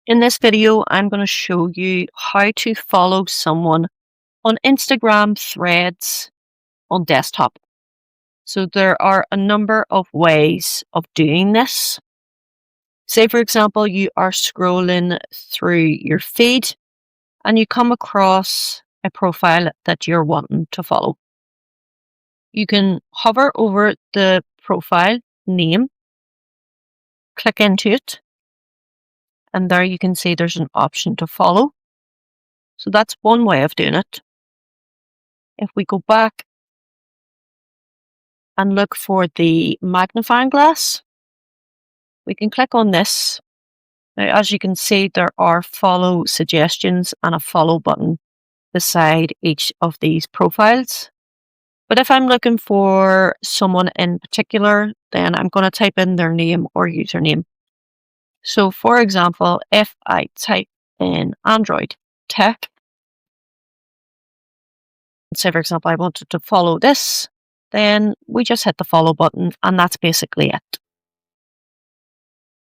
In this video, I'm going to show you how to follow someone on Instagram Threads on desktop. So there are a number of ways of doing this. Say, for example, you are scrolling through your feed and you come across a profile that you're wanting to follow. You can hover over the profile name, click into it, and there you can see there's an option to follow. So that's one way of doing it. If we go back and look for the magnifying glass, we can click on this. Now, as you can see, there are follow suggestions and a follow button beside each of these profiles. But if I'm looking for someone in particular, then I'm going to type in their name or username. So for example, if I type in Android Tech, say for example, I wanted to follow this, then we just hit the follow button and that's basically it.